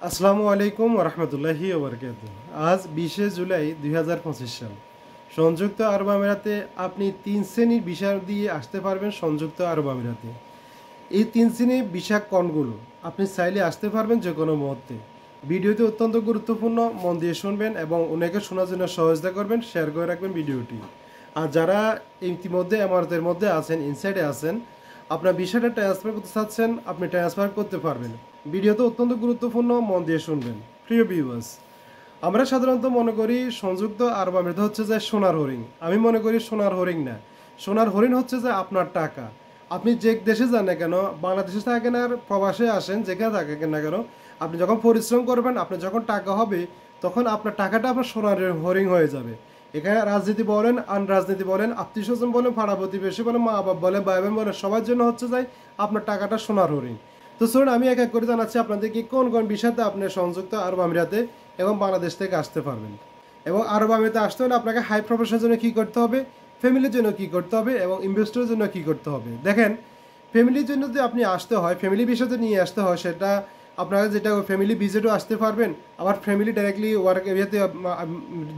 আসসালামু আলাইকুম রহমতুল্লাহি ওবরকাতুহ। আজ 20 জুলাই 2025 সাল। সংযুক্ত আরব আমিরাতে আপনি 3 শ্রেণীর ভিসা দিয়ে আসতে পারবেন সংযুক্ত আরব আমিরাতে। এই 3 শ্রেণীর ভিসা কোনগুলো আপনি চাইলে আসতে পারবেন যে কোনো মুহূর্তে। ভিডিওটি অত্যন্ত গুরুত্বপূর্ণ, মন দিয়ে শুনবেন এবং অনেকে শোনার জন্য সহযোগিতা করবেন, শেয়ার করে রাখবেন ভিডিওটি। আর যারা ইতিমধ্যে আমাদের মধ্যে আছেন, ইনসাইডে আছেন, আপনার ভিসাটা ট্রান্সফার করতে চাচ্ছেন, আপনি ট্রান্সফার করতে পারবেন। ভিডিওতে অত্যন্ত গুরুত্বপূর্ণ, মন দিয়ে শুনবেন। প্রিয় ভিউয়ার্স, আমরা সাধারণত মনে করি সংযুক্ত আরব আমিরাত হচ্ছে যে সোনার হরিণ। আমি মনে করি সোনার হরিণ না, সোনার হরিণ হচ্ছে যে আপনার টাকা। আপনি যে দেশে যান না কেন, বাংলাদেশে থাকেন আর প্রবাসে আসেন, যেখানে থাকেন না কেন, আপনি যখন পরিশ্রম করবেন, আপনার যখন টাকা হবে, তখন আপনার টাকাটা আপনার সোনার হরিণ হয়ে যাবে। এখানে রাজনীতি বলেন, রাজনীতি বলেন, আত্মীয় স্বজন বলেন, পাড়া প্রতিবেশী বলেন, মা বাবা বলেন, ভাই বোন বলেন, সবার জন্য হচ্ছে যাই আপনার টাকাটা সোনার হরিণ। তো শুনুন, আমি এক এক করে জানাচ্ছি আপনাদেরকে কোন কোন বিষয়তে আপনি সংযুক্ত আরব আমিরাতে এবং বাংলাদেশ থেকে আসতে পারবেন। এবং আরব আমিরাতে আসতে হলে আপনাকে হাই প্রফেশনের জন্য কী করতে হবে, ফ্যামিলির জন্য কী করতে হবে এবং ইনভেস্টরের জন্য কী করতে হবে। দেখেন, ফ্যামিলির জন্য যদি আপনি আসতে হয়, ফ্যামিলি বিষয়তে নিয়ে আসতে হয়, সেটা আপনারা যেটা ফ্যামিলি ভিজিটও আসতে পারবেন, আবার ফ্যামিলি ডাইরেক্টলি ওয়ার্ক এরিয়াতে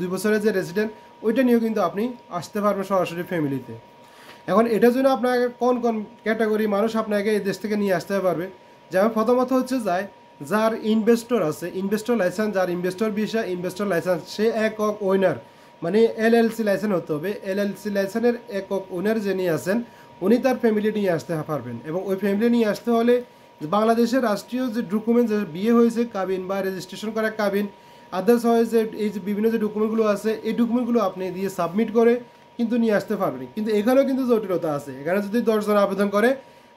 2 বছরের যে রেসিডেন্ট, ওইটা নিয়েও কিন্তু আপনি আসতে পারবেন সরাসরি ফ্যামিলিতে। এখন এটার জন্য আপনাকে কোন কোন ক্যাটাগরি মানুষ আপনাকে এই দেশ থেকে নিয়ে আসতে পারবে। যেমন প্রথমত হচ্ছে যার ইনভেস্টর আছে, ইনভেস্টর লাইসেন্স, যার ইনভেস্টর ভিসা, ইনভেস্টর লাইসেন্স, সে একক ওনার, মানে এলএলসি লাইসেন্স হতে হবে। এলএলসি লাইসেন্সের একক ওনার যিনি আছেন, উনি তার ফ্যামিলি নিয়ে আসতে পারবেন। এবং ওই ফ্যামিলি নিয়ে আসতে হলে বাংলাদেশের রাষ্ট্রীয় যে ডকুমেন্ট, যে বিয়ে হয়েছে কাবিন বা রেজিস্ট্রেশন করা কাবিন, আদার্স হয় যে এই যে বিভিন্ন যে ডকুমেন্টগুলো আছে, এই ডকুমেন্টগুলো আপনি দিয়ে সাবমিট করে কিন্তু নিয়ে আসতে পারবেন। কিন্তু এখানেও কিন্তু জটিলতা আছে। এখানে যদি 10 জন আবেদন করে,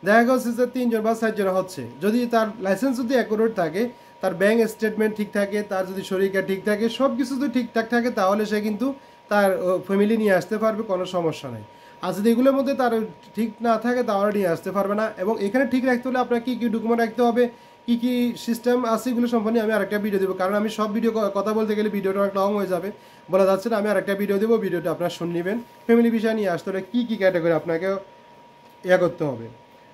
দেখা গেছে যে 3 জন বা 4 জন হচ্ছে। যদি তার লাইসেন্স যদি অ্যাকুরেট থাকে, তার ব্যাংক স্টেটমেন্ট ঠিক থাকে, তার যদি শরীরটা ঠিক থাকে, সব কিছু যদি ঠিকঠাক থাকে, তাহলে সে কিন্তু তার ফ্যামিলি নিয়ে আসতে পারবে, কোনো সমস্যা নেই। আর যদি এগুলোর মধ্যে তার ঠিক না থাকে, তাহলে নিয়ে আসতে পারবে না। এবং এখানে ঠিক রাখতে হলে আপনার কী কী ডকুমেন্ট রাখতে হবে, কী কী সিস্টেম আছে, এগুলো সম্পর্কে আমি আরেকটা ভিডিও দেবো। কারণ আমি সব ভিডিও কথা বলতে গেলে ভিডিওটা অনেক লং হয়ে যাবে, বলা যাচ্ছে না। আমি আরেকটা ভিডিও দেবো, ভিডিওটা আপনারা শুনে নেবেন। ফ্যামিলি বিষয় নিয়ে আসতে হলে কী কী ক্যাটাগরি আপনাকে করতে হবে।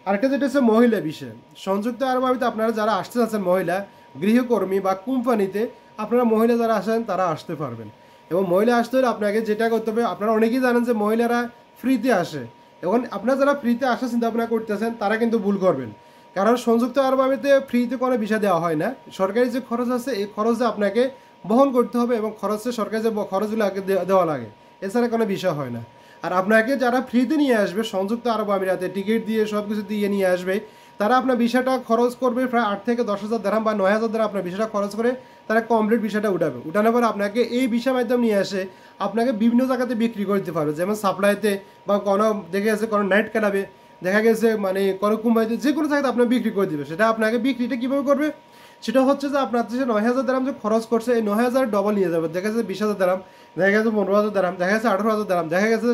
আরেকটা যেটা হচ্ছে মহিলা বিষয়। সংযুক্ত আরব আমিরাতে আপনারা যারা আসতে চাচ্ছেন, মহিলা গৃহকর্মী বা কোম্পানিতে আপনারা মহিলা যারা আসেন, তারা আসতে পারবেন। এবং মহিলা আসতে হলে আপনাকে যেটা করতে হবে, আপনারা অনেকেই জানেন যে মহিলারা ফ্রিতে আসে। এবং আপনারা যারা ফ্রিতে আসার চিন্তা ভাবনা করতেছেন, তারা কিন্তু ভুল করবেন। কারণ সংযুক্ত আরব আমিরাতে ফ্রিতে কোনো ভিসা দেওয়া হয় না। সরকারি যে খরচ আছে, এই খরচে আপনাকে বহন করতে হবে এবং খরচে সরকারি যে খরচগুলো আগে দেওয়া লাগে, এছাড়া কোনো বিষয় হয় না। আর আপনাকে যারা ফ্রিতে নিয়ে আসবে সংযুক্ত আরব আমিরাতে, টিকিট দিয়ে সব কিছু দিয়ে নিয়ে আসবে, তারা আপনার ভিসাটা খরচ করবে প্রায় 8 থেকে 10,000 দিরহাম বা 9,000 দিরহাম আপনার ভিসাটা খরচ করে তারা কমপ্লিট ভিসাটা উঠাবে। উঠানোর পর আপনাকে এই ভিসা মাধ্যম নিয়ে আসে আপনাকে বিভিন্ন জায়গাতে বিক্রি করে দিতে পারবে। যেমন সাপ্লাইতে বা কোনো দেখে গেছে কোনো নাইট ক্লাবে, দেখা গেছে মানে কোনো কোম্পানিতে, যে কোনো জায়গাতে আপনার বিক্রি করে দিবে। সেটা আপনাকে বিক্রিটা কীভাবে করবে, সেটা হচ্ছে যে আপনার যে 9,000 দিরহাম যে খরচ করছে, এই 9,000 ডবল নিয়ে যাবে। দেখা যাচ্ছে 20,000 দিরহাম, দেখা গেছে 15,000 দিরহাম, দেখা গেছে 18,000 দিরহাম, দেখা গেছে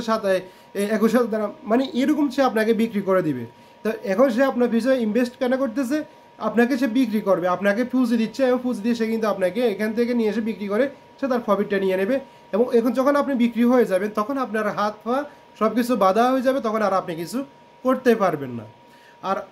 21,000 দিরহাম, মানে এরকম সে আপনাকে বিক্রি করে দিবে। তো এখন সে আপনার বিষয়ে ইনভেস্ট কেন করতেছে, আপনাকে সে বিক্রি করবে, আপনাকে পুঁজি দিচ্ছে এবং পুঁজি দিয়ে সে কিন্তু আপনাকে এখান থেকে নিয়ে এসে বিক্রি করে সে তার প্রফিটটা নিয়ে নেবে। এবং এখন যখন আপনি বিক্রি হয়ে যাবেন, তখন আপনার হাত পা সব কিছু বাধা হয়ে যাবে, তখন আর আপনি কিছু করতে পারবেন না।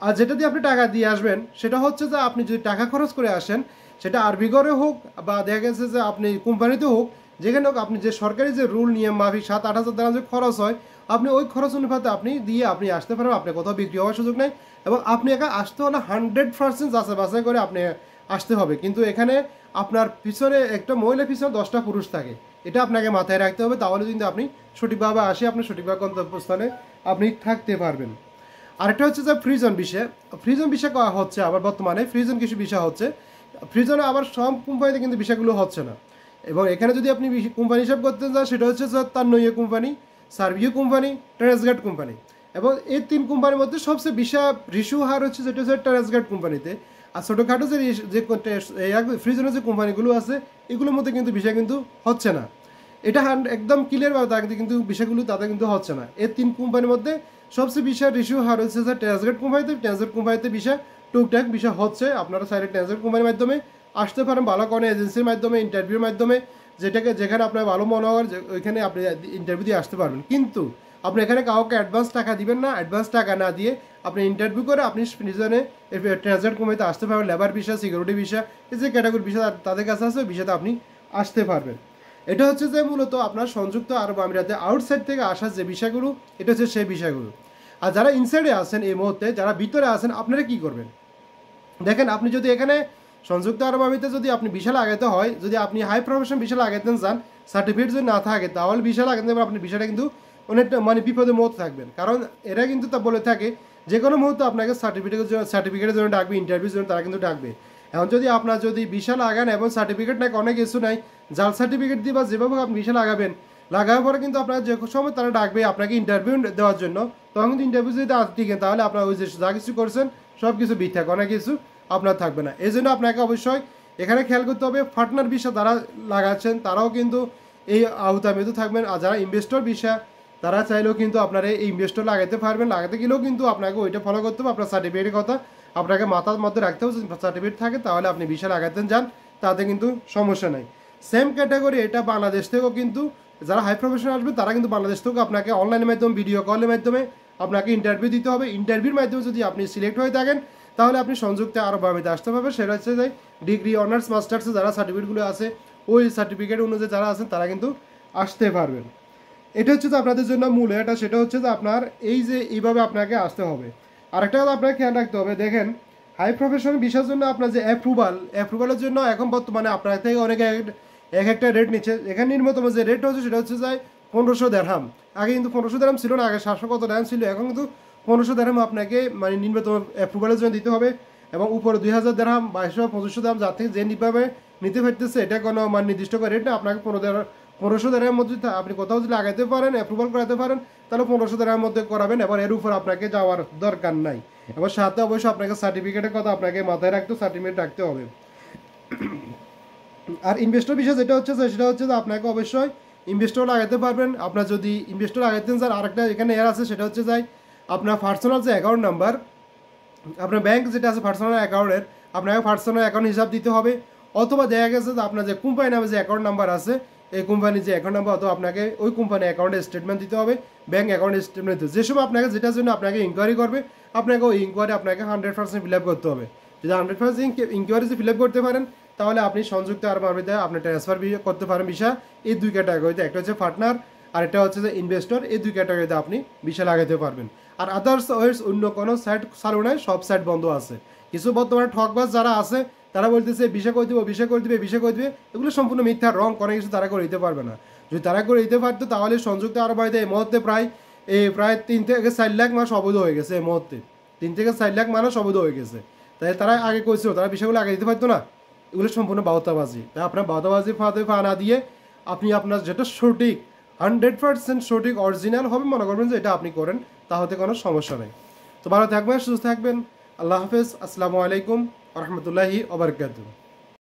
আর যেটা দিয়ে আপনি টাকা দিয়ে আসবেন, সেটা হচ্ছে যে আপনি যদি টাকা খরচ করে আসেন, সেটা আরবি ঘরে হোক বা দেখা গেছে যে আপনি কোম্পানিতে হোক, যেখানে হোক, আপনি যে সরকারি যে রুল নিয়ম মাফিক 7-8 হাজার টাকা যে খরচ হয়, আপনি ওই খরচ অনুপাতে আপনি দিয়ে আপনি আসতে পারেন। আপনি কোথাও বিক্রি হওয়ার সুযোগ নেই। এবং আপনি একা আসতে হলে 100% যাচাই বাছাই করে আপনি আসতে হবে। কিন্তু এখানে আপনার পিছনে একটা মহিলা পিছনে 10টা পুরুষ থাকে, এটা আপনাকে মাথায় রাখতে হবে। তাহলে কিন্তু আপনি সঠিকভাবে আসে আপনি সঠিকভাবে গন্তব্যস্থানে আপনি থাকতে পারবেন। আরেকটা হচ্ছে যে ফ্রিজন বিষয়। ফ্রিজন বিষয় করা হচ্ছে আবার বর্তমানে, ফ্রিজন কিছু বিষয় হচ্ছে। ফ্রিজনে আবার সব কোম্পানিতে কিন্তু বিষয়গুলো হচ্ছে না। এবং এখানে যদি আপনি কোম্পানি হিসাব করতে চান, সেটা হচ্ছে যে তান্নইয়া কোম্পানি, সার্ভিও কোম্পানি, ট্রান্সগার্ড কোম্পানি। এবং এই 3 কোম্পানির মধ্যে সবচেয়ে বিষয় রিস্যু হার হচ্ছে যেটা হচ্ছে ট্রান্সগার্ড কোম্পানিতে। আর ছোটোখাটো যে ফ্রিজনের যে কোম্পানিগুলো আছে, এগুলোর মধ্যে কিন্তু বিষয় কিন্তু হচ্ছে না। এটা একদম ক্লিয়ারভাবে তাদের কিন্তু বিষয়গুলো তাদের কিন্তু হচ্ছে না। এই 3 কোম্পানির মধ্যে সবচেয়ে বিষয় রিস্যু হার হচ্ছে যে ট্রান্সগার্ড কোম্পানিতে। ট্রান্সগার্ড কোম্পানিতে বিষয় টুকটাক বিষয় হচ্ছে। আপনারা সাইডে ট্রান্সগার্ড কোম্পানির মাধ্যমে আসতে পারেন, ভালো কোনো এজেন্সির মাধ্যমে, ইন্টারভিউর মাধ্যমে, যেখানে আপনার ভালো মনে হয় ওইখানে আপনি ইন্টারভিউ দিয়ে আসতে পারবেন। কিন্তু আপনি এখানে কাউকে অ্যাডভান্স টাকা দিবেন না, অ্যাডভান্স টাকা না দিয়ে আপনি ইন্টারভিউ করে আপনি নিজনে ট্রানজিট কোম্পানিতে আসতে পারবেন। লেবার ভিসা, সিকিউরিটি ভিসা, এই যে ক্যাটাগরি ভিসা তাদের কাছে আছে, ভিসাতে আপনি আসতে পারবেন। এটা হচ্ছে যে মূলত আপনার সংযুক্ত আরব আমিরাতে আউটসাইড থেকে আসা যে ভিসাগুলো, এটা হচ্ছে সেই ভিসাগুলো। আর যারা ইনসাইডে আছেন এই মুহূর্তে, যারা ভিতরে আছেন, আপনারা কি করবেন দেখেন। আপনি যদি এখানে সংযুক্ত আরব আমিরাতে যদি আপনি ভিসা লাগাতে হয়, যদি আপনি হাই প্রফেশন ভিসা লাগাতে চান, সার্টিফিকেট যদি না থাকে, তাহলে ভিসা লাগাতে আপনি ভিসাটা কিন্তু অনেকটা মানে বিপদের মধ্যে থাকবেন। কারণ এরা কিন্তু তা বলে থাকে যে কোনো মুহূর্তে আপনাকে সার্টিফিকেটের জন্য ডাকবে, ইন্টারভিউর জন্য তারা কিন্তু ডাকবে। এখন যদি আপনার যদি ভিসা লাগান এবং সার্টিফিকেট নাকি অনেক কিছু নাই, জাল সার্টিফিকেট দিয়ে বা যেভাবে আপনি ভিসা লাগাবেন, লাগানোর পরে কিন্তু আপনার যে সময় তারা ডাকবে আপনাকে ইন্টারভিউ দেওয়ার জন্য, তখন কিন্তু ইন্টারভিউ যদি টিকেন, তাহলে আপনার ওই যে যা কিছু করছেন সব কিছু বৃথা, অনেক কিছু আপনার থাকবে না। এই জন্য আপনাকে অবশ্যই এখানে খেয়াল করতে হবে, পার্টনার ভিসা যারা লাগাচ্ছেন তারাও কিন্তু এই আওতায় মেধু থাকবেন। আর যারা ইনভেস্টর ভিসা তারা চাইলেও কিন্তু আপনারা এই ইনভেস্টর লাগাতে পারবেন। লাগাতে গেলেও কিন্তু আপনাকে ওইটা ফলো করতে হবে, আপনার সার্টিফিকেটের কথা আপনাকে মাথার মধ্যে রাখতে হবে। সার্টিফিকেট থাকে তাহলে আপনি ভিসা লাগাতে যান, তাতে কিন্তু সমস্যা নাই। সেম ক্যাটাগরি এটা বাংলাদেশ থেকেও কিন্তু যারা হাই প্রফেশন আসবে তারা কিন্তু বাংলাদেশ থেকেও আপনাকে অনলাইনের মাধ্যমে, ভিডিও কলের মাধ্যমে আপনাকে ইন্টারভিউ দিতে হবে। ইন্টারভিউর মাধ্যমে যদি আপনি সিলেক্ট হয়ে থাকেন, তাহলে আপনি সংযুক্ত আরব আমিরাতে আসতে পারবেন। সেটা হচ্ছে যে ডিগ্রি, অনার্স, মাস্টার্সে যারা সার্টিফিকেটগুলো আছে, ওই সার্টিফিকেট অনুযায়ী যারা আছেন তারা কিন্তু আসতে পারবেন। এটা হচ্ছে যে আপনাদের জন্য মূল এটা, সেটা হচ্ছে যে আপনার এই যে এইভাবে আপনাকে আসতে হবে। আরেকটা কথা আপনাকে খেয়াল রাখতে হবে, দেখেন হাই প্রফেশনাল ভিসার জন্য আপনার যে অ্যাপ্রুভালের জন্য এখন বর্তমানে আপনার থেকে অনেক এক একটা রেট নিচ্ছে। এখানে নিম্নতম যে রেট হচ্ছে সেটা হচ্ছে যে 1500 দিরহাম। আগে কিন্তু 1500 দিরহাম ছিল না, আগে 700 কত দিরহাম ছিল, এখন কিন্তু 1500 দিরহাম আপনাকে মানে নিম্নতম অ্যাপ্রুভালের জন্য দিতে হবে। এবং উপরে 2000 দিরহাম, 2200, 2500 দিরহাম যার থেকে যে নিভাবে নিতে পারতেছে, এটা কোনো মানে নির্দিষ্ট করে রেট না। আপনাকে 1500 দিরহামের মধ্যে আপনি কোথাও যদি লাগাতে পারেন, অ্যাপ্রুভাল করাতে পারেন, তাহলে 1500 দিরহামের মধ্যে করাবেন। এবার এর উপর আপনাকে যাওয়ার দরকার নাই। এবার সাথে অবশ্যই আপনাকে সার্টিফিকেটের কথা আপনাকে মাথায় রাখতে, সার্টিফিকেট রাখতে হবে। আর ইনভেস্টর বিষয় যেটা হচ্ছে সেটা হচ্ছে যে আপনাকে অবশ্যই ইনভেস্টর লাগাতে পারবেন। আপনার যদি ইনভেস্টর লাগাতে চান, আরেকটা এখানে এর আছে, সেটা হচ্ছে যাই আপনার পার্সোনাল যে অ্যাকাউন্ট নাম্বার, আপনার ব্যাংক যেটা আছে পার্সোনাল অ্যাকাউন্টের, আপনাকে পার্সোনাল অ্যাকাউন্ট হিসাব দিতে হবে। অথবা দেখা গেছে যে আপনার যে কোম্পানি নামে যে অ্যাকাউন্ট নাম্বার আছে, এই কোম্পানির যে অ্যাকাউন্ট নাম্বার, অথবা আপনাকে ওই কোম্পানির অ্যাকাউন্টের স্টেটমেন্ট দিতে হবে, ব্যাংক অ্যাকাউন্টের স্টেটমেন্ট দিতে হবে। যে সময় আপনাকে যেটার জন্য আপনাকে ইনকোয়ারি করবে, আপনাকে ওই ইনকোয়ারি আপনাকে 100% ফিল আপ করতে হবে। যদি 100% ইনকোয়ারি ফিল আপ করতে পারেন, তাহলে আপনি সংযুক্ত আরব আমিরাতে আপনি ট্রান্সফার করতে পারেন ভিসা। এই দুই ক্যাটাগরিতে, একটা হচ্ছে পার্টনার আর এটা হচ্ছে যে ইনভেস্টর, এই দুই ক্যাটাগরিতে আপনি ভিসা লাগাতে পারবেন। আর আদার্স ওয়েস অন্য কোনো সাইট চালু নাই, সব সাইট বন্ধ আছে। কিছু বর্তমানে ঠকবাজ যারা আছে তারা বলতেছে ভিসা করে দিবে, ভিসা করে দিবে, ভিসা করে দিবে, এগুলো সম্পূর্ণ মিথ্যা, রং, কোনো কিছু তারা করে দিতে পারবে না। যদি তারা করে দিতে পারতো, তাহলে সংযুক্ত আরব আমিরাতে এই মুহূর্তে প্রায় 3 থেকে 4 লাখ মানুষ অবৈধ হয়ে গেছে। এই মুহূর্তে 3 থেকে 4 লাখ মানুষ অবৈধ হয়ে গেছে। তাই তারা আগে করেছিল, তারা বিষয়গুলো আগে দিতে পারতো না। এগুলো সম্পূর্ণ বাউতাবাজি। তাই আপনার বাউতাবাজি পা না দিয়ে আপনি আপনার যেটা সঠিক 100% সঠিক অরিজিনাল হবে মনে করবেন যে এটা আপনি করেন, তাহলে কোনো সমস্যা নেই। তো ভালো থাকবেন, সুস্থ থাকবেন। আল্লাহ হাফেজ। আসসালামু আলাইকুম ওয়া রাহমাতুল্লাহি ওয়া বারাকাতুহু।